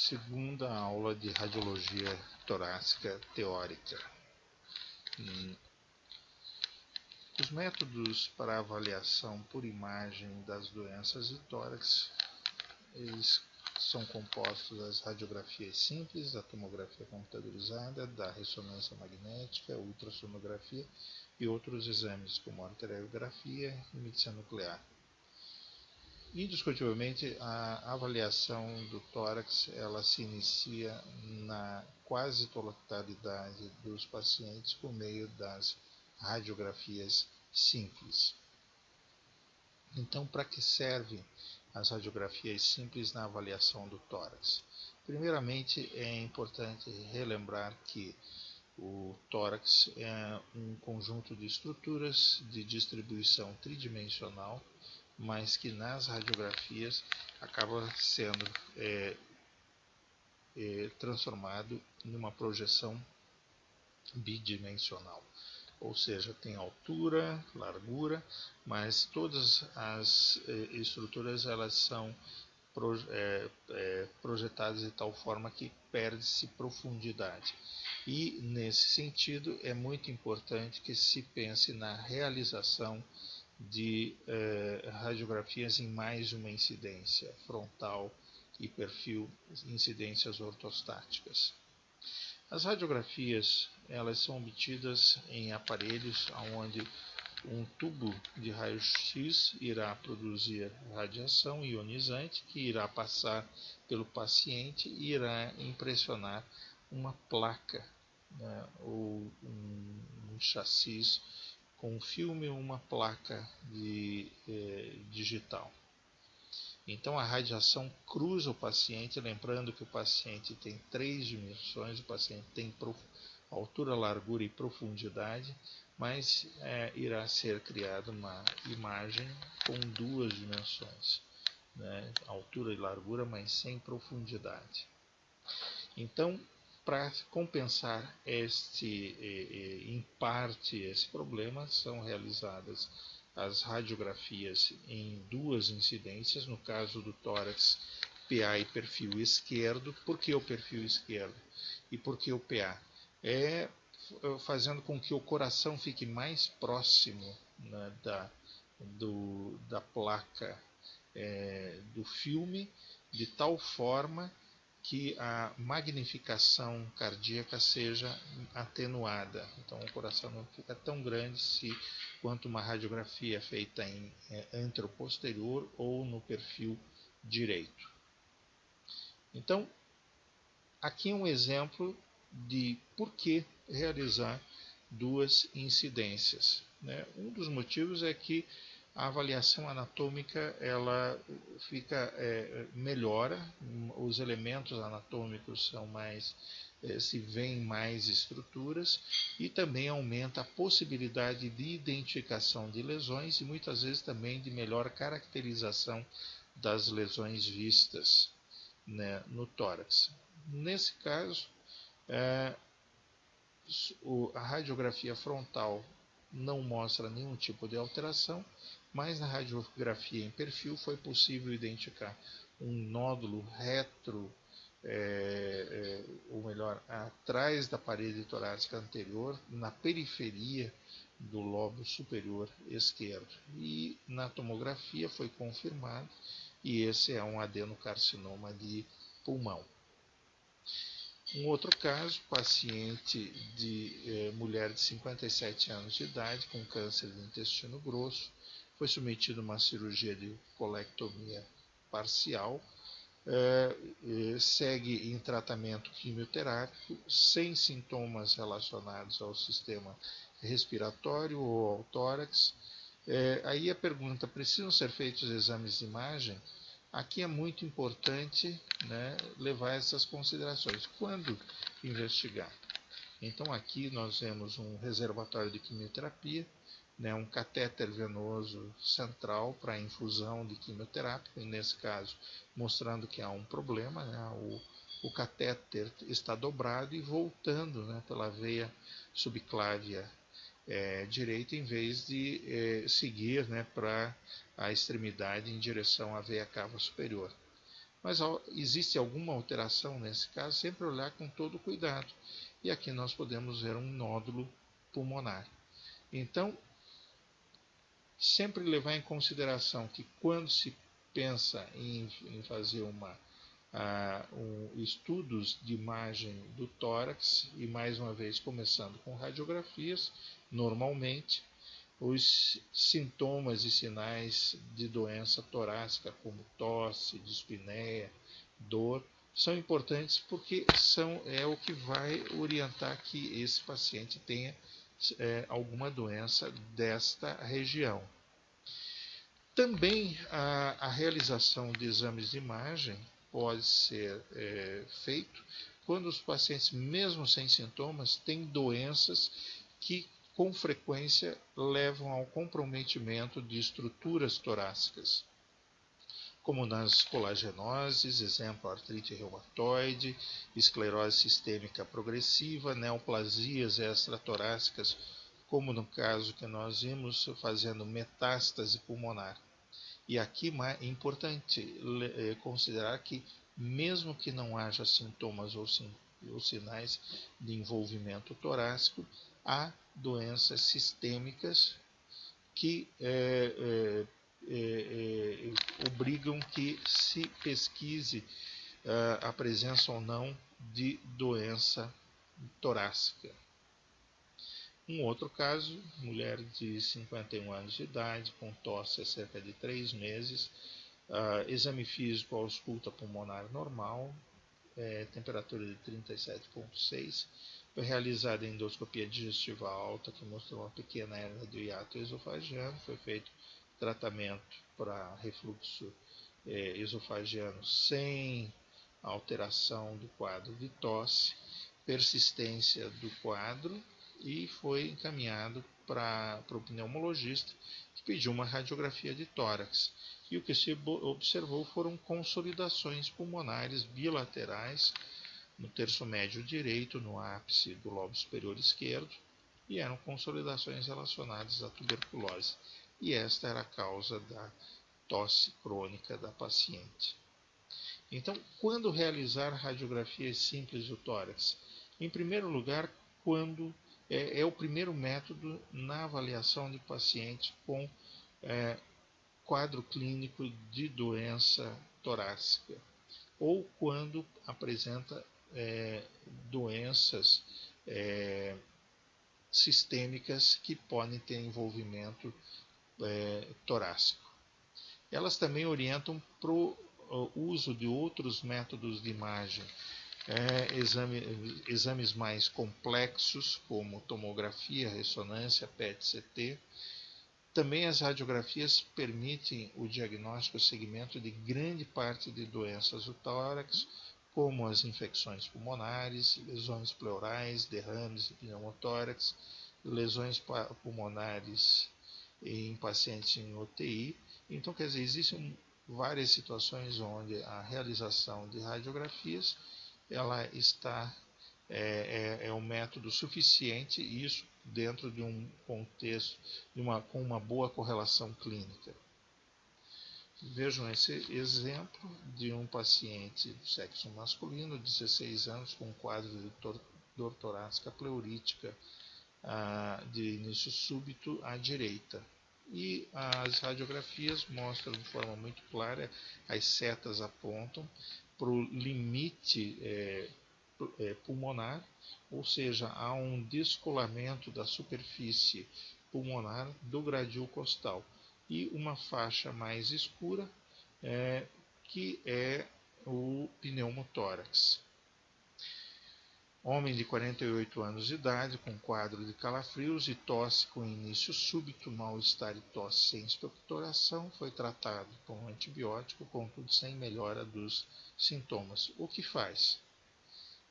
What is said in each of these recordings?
segunda aula de radiologia torácica teórica. Os métodos para avaliação por imagem das doenças de tórax, eles são compostos das radiografias simples, da tomografia computadorizada, da ressonância magnética, ultrassonografia e outros exames como arteriografia e medicina nuclear. Indiscutivelmente, a avaliação do tórax ela se inicia na quase totalidade dos pacientes por meio das radiografias simples. Então, para que servem as radiografias simples na avaliação do tórax? Primeiramente, é importante relembrar que o tórax é um conjunto de estruturas de distribuição tridimensional, mas que nas radiografias acaba sendo transformado em uma projeção bidimensional. Ou seja, tem altura, largura, mas todas as estruturas elas são projetadas de tal forma que perde-se profundidade. E, nesse sentido, é muito importante que se pense na realização de radiografias em mais de uma incidência, frontal e perfil, incidências ortostáticas. As radiografias elas são obtidas em aparelhos onde um tubo de raio-x irá produzir radiação ionizante que irá passar pelo paciente e irá impressionar uma placa, né, ou um chassi com um filme ou uma placa digital. Então a radiação cruza o paciente, lembrando que o paciente tem 3 dimensões, o paciente tem altura, largura e profundidade, mas irá ser criada uma imagem com 2 dimensões, né? Altura e largura, mas sem profundidade. Então, para compensar em parte esse problema, são realizadas as radiografias em 2 incidências, no caso do tórax, PA e perfil esquerdo. Por que o perfil esquerdo? E por que o PA? Fazendo com que o coração fique mais próximo, né, da placa do filme, de tal forma que a magnificação cardíaca seja atenuada. Então o coração não fica tão grande quanto uma radiografia feita em anteroposterior ou no perfil direito. Então, aqui é um exemplo de por que realizar 2 incidências, né? Um dos motivos é que a avaliação anatômica ela melhora, os elementos anatômicos são mais, se veem mais estruturas, e também aumenta a possibilidade de identificação de lesões e muitas vezes também de melhor caracterização das lesões vistas, né, no tórax. Nesse caso, a radiografia frontal não mostra nenhum tipo de alteração, mas na radiografia em perfil foi possível identificar um nódulo ou melhor, atrás da parede torácica anterior, na periferia do lobo superior esquerdo. E na tomografia foi confirmado, e esse é um adenocarcinoma de pulmão. Um outro caso, paciente de mulher de 57 anos de idade com câncer de intestino grosso, foi submetido a uma cirurgia de colectomia parcial, segue em tratamento quimioterápico, sem sintomas relacionados ao sistema respiratório ou ao tórax. Aí a pergunta, precisam ser feitos exames de imagem? Aqui é muito importante, né, levar essas considerações. Quando investigar? Então aqui nós vemos um reservatório de quimioterapia, né, um catéter venoso central para infusão de quimioterápico, e nesse caso mostrando que há um problema, né, o catéter está dobrado e voltando, né, pela veia subclávia direita, em vez de seguir, né, para a extremidade em direção à veia cava superior. Mas existe alguma alteração nesse caso, sempre olhar com todo cuidado. E aqui nós podemos ver um nódulo pulmonar. Então, sempre levar em consideração que quando se pensa em fazer estudos de imagem do tórax, e mais uma vez começando com radiografias, normalmente os sintomas e sinais de doença torácica, como tosse, dispneia, dor, são importantes porque é o que vai orientar que esse paciente tenha alguma doença desta região. Também a realização de exames de imagem pode ser feito quando os pacientes, mesmo sem sintomas, têm doenças que com frequência levam ao comprometimento de estruturas torácicas, como nas colagenoses, exemplo, artrite reumatoide, esclerose sistêmica progressiva, neoplasias extratorácicas, como no caso que nós vimos fazendo metástase pulmonar. E aqui é importante considerar que, mesmo que não haja sintomas ou sinais de envolvimento torácico, há doenças sistêmicas que obrigam que se pesquise a presença ou não de doença torácica. Um outro caso, mulher de 51 anos de idade, com tosse há cerca de 3 meses, exame físico, ausculta pulmonar normal, temperatura de 37,6, foi realizada a endoscopia digestiva alta, que mostrou uma pequena hernia do hiato esofagiano, foi feito tratamento para refluxo esofagiano sem alteração do quadro de tosse, persistência do quadro, e foi encaminhado para o pneumologista, que pediu uma radiografia de tórax. E o que se observou foram consolidações pulmonares bilaterais no terço médio direito, no ápice do lobo superior esquerdo, e eram consolidações relacionadas à tuberculose. E esta era a causa da tosse crônica da paciente. Então, quando realizar radiografias simples do tórax? Em primeiro lugar, quando é o primeiro método na avaliação de paciente com quadro clínico de doença torácica, ou quando apresenta doenças sistêmicas que podem ter envolvimento torácico. Elas também orientam para o uso de outros métodos de imagem, exames mais complexos, como tomografia, ressonância, PET-CT. Também as radiografias permitem o diagnóstico e segmento de grande parte de doenças do tórax, como as infecções pulmonares, lesões pleurais, derrames de pneumotórax, lesões pulmonares em pacientes em UTI. Então, quer dizer, existem várias situações onde a realização de radiografias ela está um método suficiente, isso dentro de um contexto com uma boa correlação clínica. Vejam esse exemplo de um paciente do sexo masculino, 16 anos, com quadro de dor torácica pleurítica de início súbito à direita. E as radiografias mostram de forma muito clara, as setas apontam para o limite pulmonar, ou seja, há um descolamento da superfície pulmonar do gradil costal, e uma faixa mais escura que é o pneumotórax. Homem de 48 anos de idade, com quadro de calafrios e tosse com início súbito, mal-estar e tosse sem expectoração, foi tratado com antibiótico, contudo sem melhora dos sintomas. O que faz?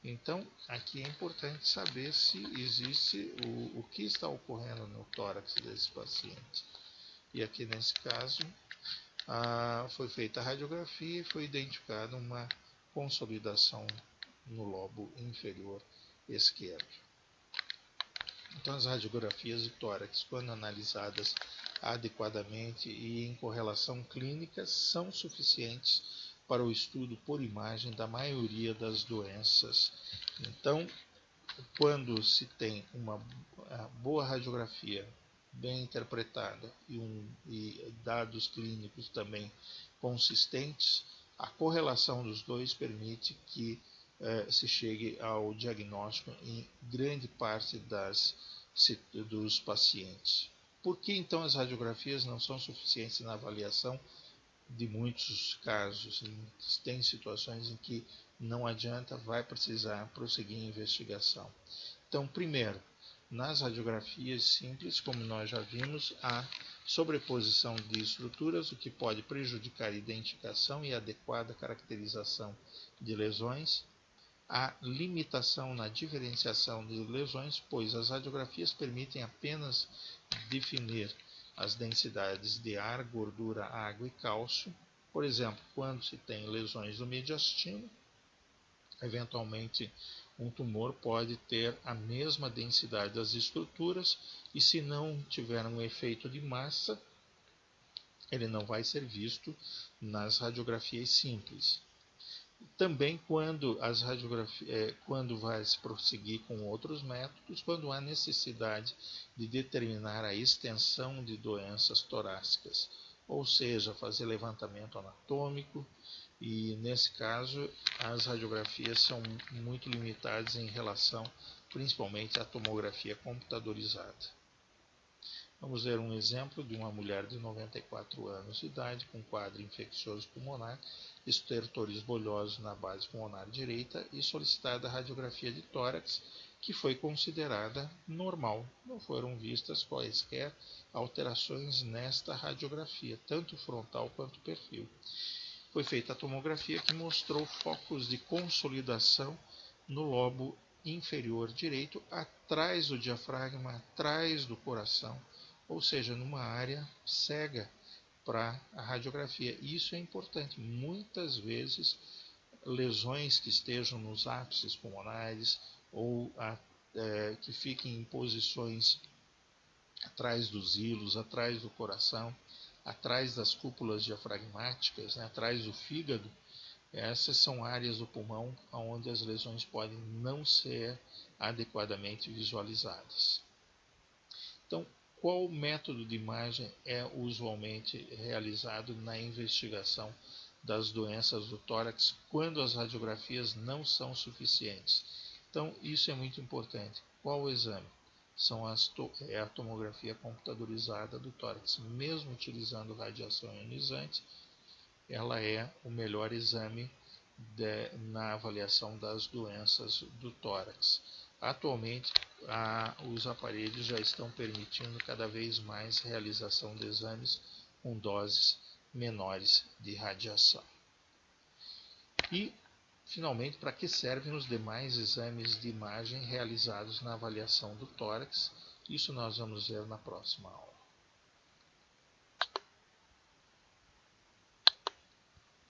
Então, aqui é importante saber se existe o que está ocorrendo no tórax desse paciente. E aqui nesse caso, foi feita a radiografia e foi identificada uma consolidação no lobo inferior esquerdo. Então, as radiografias de tórax, quando analisadas adequadamente e em correlação clínica, são suficientes para o estudo por imagem da maioria das doenças. Então, quando se tem uma boa radiografia bem interpretada e dados clínicos também consistentes, a correlação dos dois permite que se chegue ao diagnóstico em grande parte dos pacientes. Por que então as radiografias não são suficientes na avaliação de muitos casos? Tem situações em que não adianta, vai precisar prosseguir a investigação. Então, primeiro, nas radiografias simples, como nós já vimos, há sobreposição de estruturas, o que pode prejudicar a identificação e a adequada caracterização de lesões. Há limitação na diferenciação de lesões, pois as radiografias permitem apenas definir as densidades de ar, gordura, água e cálcio. Por exemplo, quando se tem lesões do mediastino, eventualmente um tumor pode ter a mesma densidade das estruturas e, se não tiver um efeito de massa, ele não vai ser visto nas radiografias simples. Também quando vai se prosseguir com outros métodos, quando há necessidade de determinar a extensão de doenças torácicas, ou seja, fazer levantamento anatômico, e nesse caso as radiografias são muito limitadas em relação principalmente à tomografia computadorizada. Vamos ver um exemplo de uma mulher de 94 anos de idade com quadro infeccioso pulmonar, estertores bolhosos na base pulmonar direita e solicitada radiografia de tórax, que foi considerada normal. Não foram vistas quaisquer alterações nesta radiografia, tanto frontal quanto perfil. Foi feita a tomografia, que mostrou focos de consolidação no lobo inferior direito, atrás do diafragma, atrás do coração, ou seja, numa área cega para a radiografia. Isso é importante. Muitas vezes, lesões que estejam nos ápices pulmonares ou que fiquem em posições atrás dos hilos, atrás do coração, atrás das cúpulas diafragmáticas, atrás do fígado, essas são áreas do pulmão onde as lesões podem não ser adequadamente visualizadas. Então, qual método de imagem é usualmente realizado na investigação das doenças do tórax quando as radiografias não são suficientes? Então, isso é muito importante. Qual o exame? É a tomografia computadorizada do tórax. Mesmo utilizando radiação ionizante, ela é o melhor exame na avaliação das doenças do tórax. Atualmente, os aparelhos já estão permitindo cada vez mais realização de exames com doses menores de radiação. E, finalmente, para que servem os demais exames de imagem realizados na avaliação do tórax? Isso nós vamos ver na próxima aula.